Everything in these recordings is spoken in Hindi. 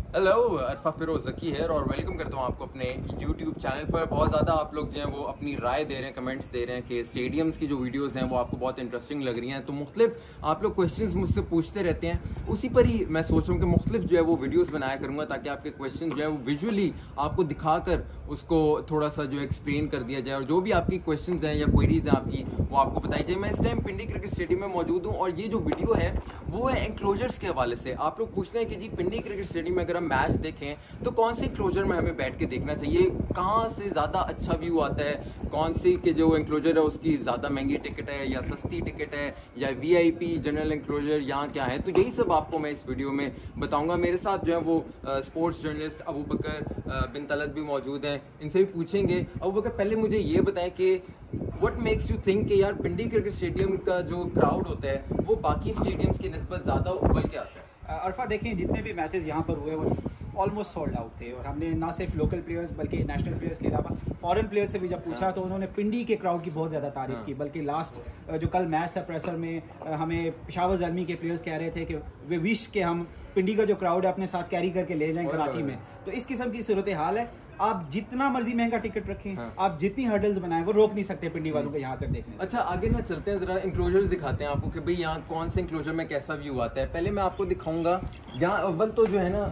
हेलो, अरफा फिरोज ज़की है और वेलकम करता हूँ आपको अपने यूट्यूब चैनल पर। बहुत ज़्यादा आप लोग जो हैं वो अपनी राय दे रहे हैं, कमेंट्स दे रहे हैं कि स्टेडियम्स की जो वीडियोस हैं वो आपको बहुत इंटरेस्टिंग लग रही हैं। तो मुख्तलिफ आप लोग क्वेश्चंस मुझसे पूछते रहते हैं, उसी पर ही मैं सोच रहा हूँ कि मुख्तलिफ जो है वो वीडियोज़ बनाया करूँगा ताकि आपके क्वेश्चन जो है वो विजुअली आपको दिखाकर उसको थोड़ा सा जो एक्सप्लेन कर दिया जाए और जो भी आपकी क्वेश्चन हैं या क्वेरीज हैं आपकी वो आपको बताई जाए। मैं इस टाइम पिंडी क्रिकेट स्टेडियम में मौजूद हूँ और ये जो वीडियो है वो है एंक्लोजर्स के हवाले से। आप लोग पूछते हैं कि जी पिंडी क्रिकेट स्टेडियम में अगर हम मैच देखें तो कौन से इंक्लोजर में हमें बैठ के देखना चाहिए, कहाँ से ज़्यादा अच्छा व्यू आता है, कौन सी के जो इंक्लोजर है उसकी ज़्यादा महंगी टिकट है या सस्ती टिकट है या वीआईपी जनरल इंक्लोजर यहाँ क्या है। तो यही सब आपको मैं इस वीडियो में बताऊंगा। मेरे साथ जो है वो स्पोर्ट्स जर्नलिस्ट अबू बकर बिन तलत भी मौजूद हैं, इनसे भी पूछेंगे। अबू बकर, पहले मुझे ये बताएं कि व्हाट मेक्स यू थिंक कि यार पिंडी क्रिकेट स्टेडियम का जो क्राउड होता है वो बाकी स्टेडियम्स की निस्बत ज़्यादा उबल के आता है? अरफा देखें, जितने भी मैचेस यहाँ पर हुए वो ऑलमोस्ट सोल्ड आउट थे और हमने ना सिर्फ लोकल प्लेयर्स बल्कि नेशनल प्लेयर्स के अलावा फॉरेन प्लेयर्स से भी जब पूछा तो उन्होंने पिंडी के क्राउड की बहुत ज़्यादा तारीफ की। बल्कि लास्ट जो कल मैच था प्रेसर में हमें पेशावर ज़ल्मी के प्लेयर्स कह रहे थे कि वे विश के हम पिंडी का जो क्राउड है अपने साथ कैरी करके ले जाएं कराची में। तो इस किस्म की सूरत हाल है। आप जितना मर्जी महंगा टिकट रखें, आप जितनी हर्डल्स बनाएं, वो रोक नहीं सकते पिंडी वालों को यहाँ तक देखने से। अच्छा, आगे ना चलते हैं, जरा इंक्लोजर्स दिखाते हैं आपको कि भाई यहाँ कौन से इंक्लोजर में कैसा व्यू आता है। पहले मैं आपको दिखाऊंगा, यहाँ अव्वल तो जो है ना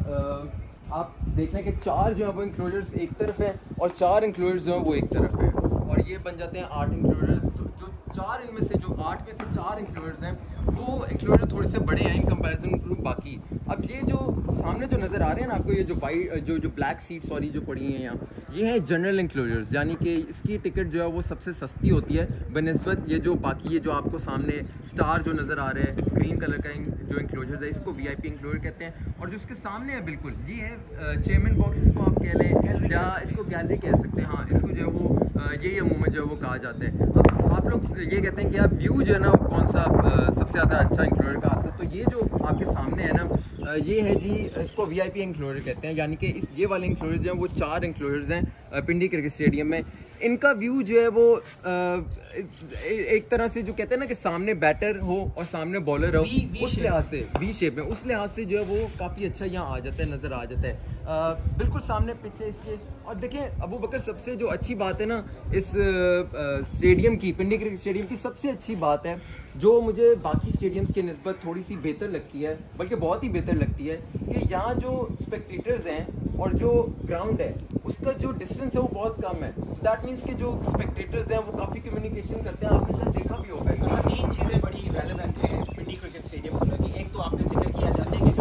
आप देख रहे हैं कि 4 जो है वो इंक्लोजर्स एक तरफ है और 4 इंक्लोजर्स जो है वो एक तरफ है और ये बन जाते हैं 8 इंक्लोजर। तो जो 4 इनमें से जो 8 में से 4 इंक्लोजर्स हैं वो इंक्लोजर थोड़े से बड़े हैं इन कंपैरिजन टू बाकी। अब ये जो सामने जो नज़र आ रहे हैं ना आपको, ये जो वाइट जो ब्लैक सीट सॉरी जो पड़ी हैं यहाँ, ये हैं जनरल इंक्लोजर्स, यानी कि इसकी टिकट जो है वो सबसे सस्ती होती है बनस्बत ये जो बाकी ये जो आपको सामने स्टार जो नज़र आ रहा है ग्रीन कलर का जो इंक्लोजर है इसको वीआईपी इंक्लोजर कहते हैं। और जो उसके सामने है बिल्कुल ये है चेयरमैन बॉक्स, इसको आप कह लें या इसको गैलरी कह सकते हैं। हाँ, इसको जो है वो यही अमूमन जो है वो कहा जाता है। अब आप लोग ये कहते हैं कि यार व्यू जो है ना कौन सा सबसे ज़्यादा अच्छा इंक्लोजर का आता है, तो ये जो आपके सामने है ना ये है जी, इसको वीआईपी इंक्लोजर कहते हैं। यानी कि ये वाले इंक्लोजर जो हैं वो 4 इंक्लोजर्स हैं पिंडी क्रिकेट स्टेडियम में। इनका व्यू जो है वो एक तरह से जो कहते हैं ना कि सामने बैटर हो और सामने बॉलर हो, उस लिहाज से वी शेप में, उस लिहाज से जो है वो काफ़ी अच्छा यहाँ आ जाता है, नज़र आ जाता है बिल्कुल सामने पिच है इससे। और देखें अबू बकर, सबसे जो अच्छी बात है ना इस स्टेडियम की, पिंडी क्रिकेट स्टेडियम की सबसे अच्छी बात है जो मुझे बाकी स्टेडियम्स की निस्बत थोड़ी सी बेहतर लगती है, बल्कि बहुत ही बेहतर लगती है, कि यहाँ जो स्पेक्टेटर्स हैं और जो ग्राउंड है उसका जो डिस्टेंस है वो बहुत कम है। दैट मीन्स कि जो स्पेक्टेटर्स हैं वो काफ़ी कम्युनिकेशन करते हैं। आपने शायद देखा भी होगा। 3 चीज़ें बड़ी रेलेवेंट हैं पिंडी क्रिकेट स्टेडियम को लेकर। एक तो आपने जिक्र किया जैसे कि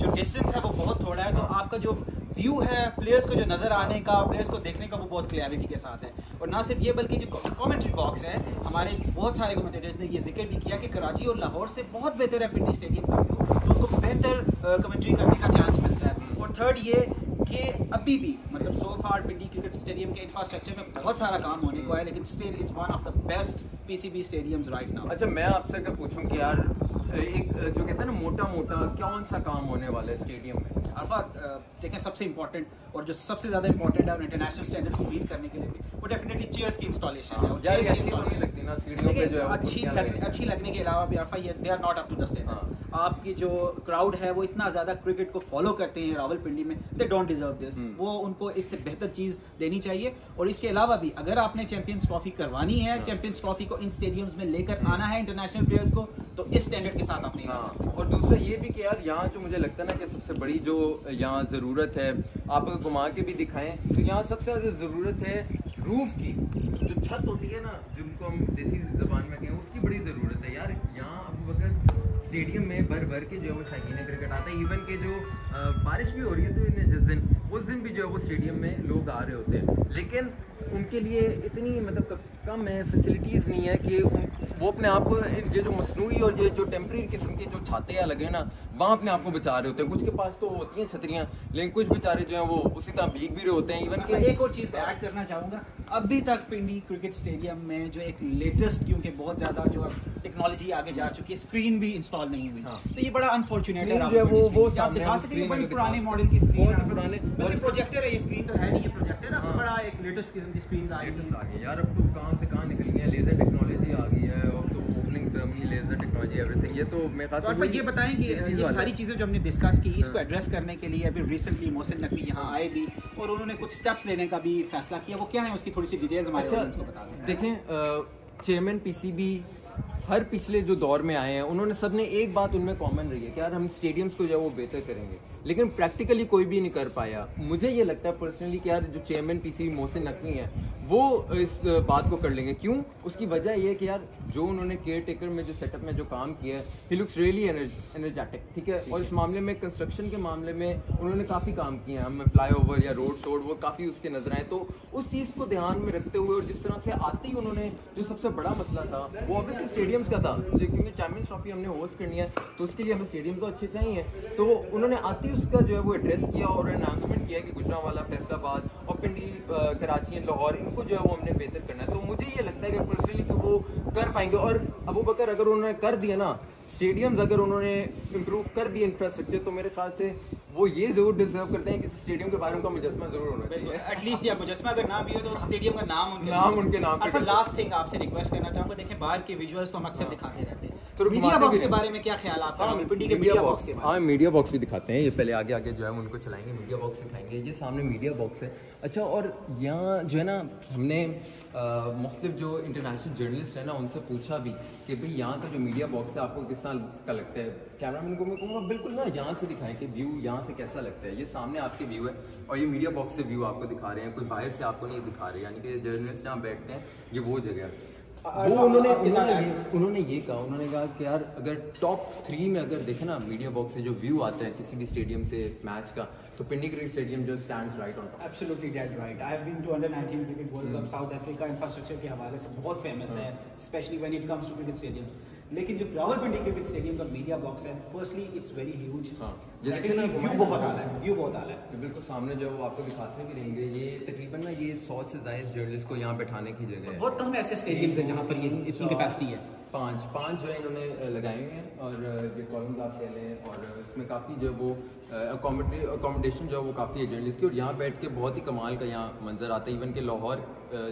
जो डिस्टेंस है वो बहुत थोड़ा है, तो आपका जो व्यू है प्लेयर्स को जो नज़र आने का, प्लेयर्स को देखने का, वो बहुत क्लियरिटी के साथ है। और ना सिर्फ ये बल्कि जो कमेंट्री बॉक्स है, हमारे बहुत सारे कमेंटेटर्स ने ये जिक्र भी किया कि कराची और लाहौर से बहुत बेहतर है पिंडी स्टेडियम का व्यू, तो उनको बेहतर कमेंट्री करने का चांस मिलता है। और थर्ड ये कि अभी भी मतलब सो फार पिंडी क्रिकेट स्टेडियम के इंफ्रास्ट्रक्चर में बहुत सारा काम होने को है, लेकिन still it's one of the best PCB stadiums right now. अच्छा, मैं आपसे अगर पूछूं कि यार एक जो कहते हैं ना मोटा मोटा कौन सा काम होने वाला है स्टेडियम में? अरफा देखें, सबसे इंपॉर्टेंट और जो सबसे ज़्यादा इंपॉर्टेंट है और इंटरनेशनल स्टैंडर्ड्स को मीट करने के लिए भी, वो डेफिनेटली चेयर्स की इंस्टॉलेशन है। और यार ऐसी तो नहीं लगती ना सीढ़ियों पे जो है अच्छी लगने के अलावा भी अरफा ये they are not up to the standard. आपकी जो क्राउड है वो इतना ज़्यादा क्रिकेट को फॉलो करते हैं रावलपिंडी में, दे डोंट डिजर्व दिस। वो उनको इससे बेहतर चीज़ देनी चाहिए। और इसके अलावा भी अगर आपने चैंपियंस ट्रॉफी करवानी है, चैंपियंस ट्रॉफी को इन स्टेडियम्स में लेकर आना है इंटरनेशनल प्लेयर्स को, तो इस स्टैंडर्ड के साथ आप नहीं आ सकते। और दूसरा ये भी कि यार यहाँ जो मुझे लगता है ना कि सबसे बड़ी जो यहाँ ज़रूरत है, आप अगर घुमा के भी दिखाएं तो यहाँ सबसे ज़्यादा ज़रूरत है रूफ की, जो छत होती है ना जिनको हम देसी ज़बान में कहें, उसकी बड़ी ज़रूरत है यार। यहाँ अबू बकर स्टेडियम में भर भर के जो है वो शायकीन क्रिकेट आता है। इवन के जो बारिश भी हो रही है तो इन्हें जिस दिन उस दिन भी जो है वो स्टेडियम में लोग आ रहे होते हैं, लेकिन उनके लिए इतनी मतलब कम है, फैसिलिटीज़ नहीं है कि वो अपने आप को ये जो मसनूई और ये जो टेम्परेरी किस्म की जो छाते लगे ना वहाँ अपने आप को बचा रहे होते हैं। कुछ के पास तो होती हैं छतरियाँ, लेकिन कुछ बेचारे जो हैं वो उसी तरह भीग भी रहे होते हैं। इवन के एक और चीज़ ऐड करना चाहूँगा, अभी तक पिंडी क्रिकेट स्टेडियम में जो एक लेटेस्ट, क्योंकि बहुत ज़्यादा जो टेक्नोलॉजी आगे जा चुकी है, स्क्रीन भी इंस्टॉल नहीं हुई। तो ये बड़ा अनफॉर्चुनेट है। वो आप दिखा सकते हैं बड़ी पुराने मॉडल की स्क्रीन, बहुत पुराने प्रोजेक्टर है। ये स्क्रीन तो है नहीं, ये प्रोजेक्टर है, बड़ा एक लेटेस्ट किस्म की स्क्रीन आ गई है यार। अब तो कहाँ से कहाँ निकल गई है, लेजर टेक्नोलॉजी आ गई है, अब तो opening graphics, laser technology, everything. ये तो मेरे ख्याल से ये बताएं कि ये सारी चीज़ें जो हमने डिस्कस की, इसको एड्रेस करने के लिए अभी रिसेंटली मोहसिन नकवी यहाँ आए भी और उन्होंने कुछ स्टेप्स लेने का भी फैसला किया। वो क्या है, उसकी थोड़ी सी डिटेल्स हमारे ऑडियंस को बता दें। देखें, चेयरमैन पीसीबी हर पिछले जो दौर में आए हैं, उन्होंने सब ने एक बात उनमें कॉमन रही है कि यार हम स्टेडियम्स को जो है वो बेहतर करेंगे, लेकिन प्रैक्टिकली कोई भी नहीं कर पाया। मुझे ये लगता है पर्सनली कि यार जो चेयरमैन पीसीबी मोहसिन नकवी हैं वो इस बात को कर लेंगे। क्यों? उसकी वजह ये है कि यार जो उन्होंने केयर टेकर में जो सेटअप में जो काम किया है, ही लुक्स रियली एनर्जेटिक, ठीक है। और इस मामले में कंस्ट्रक्शन के मामले में उन्होंने काफ़ी काम किए हैं, हमें फ्लाईओवर या रोड शोड वो काफ़ी उसके नजर आए। तो उस चीज़ को ध्यान में रखते हुए और जिस तरह से आते ही उन्होंने जो सबसे बड़ा मसला था वो ऑब्वियसली स्टेडियम्स का था, क्योंकि चैंपियंस ट्रॉफी हमने होस्ट करनी है तो उसके लिए हमें स्टेडियम तो अच्छे चाहिए। तो उन्होंने आते ही उसका जो है वो एड्रेस किया और अनाउंसमेंट किया कि गुजरांवाला, फैसलाबाद और पिंडी, कराची, लाहौर, इनको जो है वो हमने बेहतर करना है। तो मुझे ये लगता है कि पर्सनली कि वो कर पाएंगे। और अबू बकर अगर उन्होंने कर दिया ना स्टेडियम्स, अगर उन्होंने इम्प्रूव कर दिए इंफ्रास्ट्रक्चर, तो मेरे ख्याल से वो ये जरूर डिजर्व करते हैं कि स्टेडियम के बारे में उनका मुजस्मा जरूर होना चाहिए। एटलीस्ट या मुजस्मा अगर ना भी हो तो स्टेडियम का नाम उनके नाम पे। लास्ट थिंग आपसे रिक्वेस्ट करना चाहूंगा, देखिए बाहर के विजुअल्स तो हम अक्सर दिखाते रहते हैं, तो मीडिया बॉक्स के बारे में क्या ख्याल आपका? पिंडी के मीडिया बॉक्स के बारे में। हाँ, मीडिया बॉक्स भी दिखाते हैं। ये पहले आगे आगे जो है उनको चलाएंगे, मीडिया बॉक्स दिखाएंगे। ये सामने मीडिया बॉक्स है। अच्छा, और यहाँ जो है ना हमने मुख्तलिफ जो इंटरनेशनल जर्नलिस्ट है ना उनसे पूछा भी कि भाई यहाँ का जो मीडिया बॉक्स है आपको किस तरह का लगता है। कैमरामैन को मैं कहूँगा बिल्कुल ना यहाँ से दिखाएं कि व्यू यहाँ से कैसा लगता है। ये सामने आपके व्यू है और ये मीडिया बॉक्स से व्यू आपको दिखा रहे हैं, कोई बाहर से आपको नहीं दिखा रहे, यानी कि जर्नलिस्ट जहाँ बैठते हैं ये वो जगह है। वो उन्होंने ये कहा, उन्होंने कहा कि यार अगर टॉप 3 में अगर देखें ना मीडिया बॉक्स से जो व्यू आता है किसी भी स्टेडियम से मैच का, तो पिंडी क्रिकेट स्टेडियम जो stands right on top. Absolutely dead right. I have been to under 19 cricket world cup. South Africa infrastructure के हवाले से बहुत फेमस है, specially when it comes to cricket stadium. लेकिन जो रावलपिंडी क्रिकेट स्टेडियम का मीडिया बॉक्स है, फर्स्टली इट्स वेरी ह्यूज। ये देखिए ना, व्यू बहुत आला है, व्यू बहुत आला है। बिल्कुल सामने जो वो आपको दिखाते भी रहेंगे। ये तकरीबन ना ये 100 से ज़ायद जर्नलिस्ट को यहाँ बैठाने की जगह है। बहुत कम ऐसे स्टेडियम्स हैं जहाँ पर ये इतनी कैपेसिटी है। पाँच जो है इन्होंने लगाए हुए हैं और ये कॉलम आप कह लें, और इसमें काफ़ी जो वो अकोमोडेशन जो है वो काफ़ी है जर्नलिस्ट की। और यहाँ बैठ के बहुत ही कमाल का यहाँ मंजर आता है। इवन के लाहौर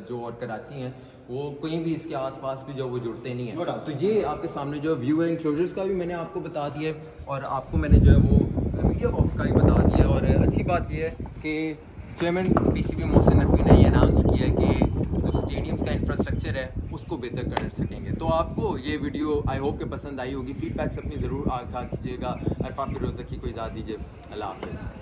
जो और कराची हैं वो कहीं भी इसके आसपास भी जो वो जुड़ते नहीं हैं। तो ये आपके सामने जो व्यू है इंक्लोजर्स का भी मैंने आपको बता दिया है और आपको मैंने जो है वो मीडिया बॉक्स का भी बता दिया। और अच्छी बात यह है कि चेयरमैन पीसीबी मोहसिन नकवी ने ये अनाउंस किया है कि जो स्टेडियम्स का इंफ्रास्ट्रक्चर है उसको बेहतर कर सकेंगे। तो आपको ये वीडियो आई होप के पसंद आई होगी। फीडबैक्स अपनी ज़रूर आखा कीजिएगा। अरफा फिरोज़ की को इजाज़त दीजिए। अल्लाह हाफ़िज़।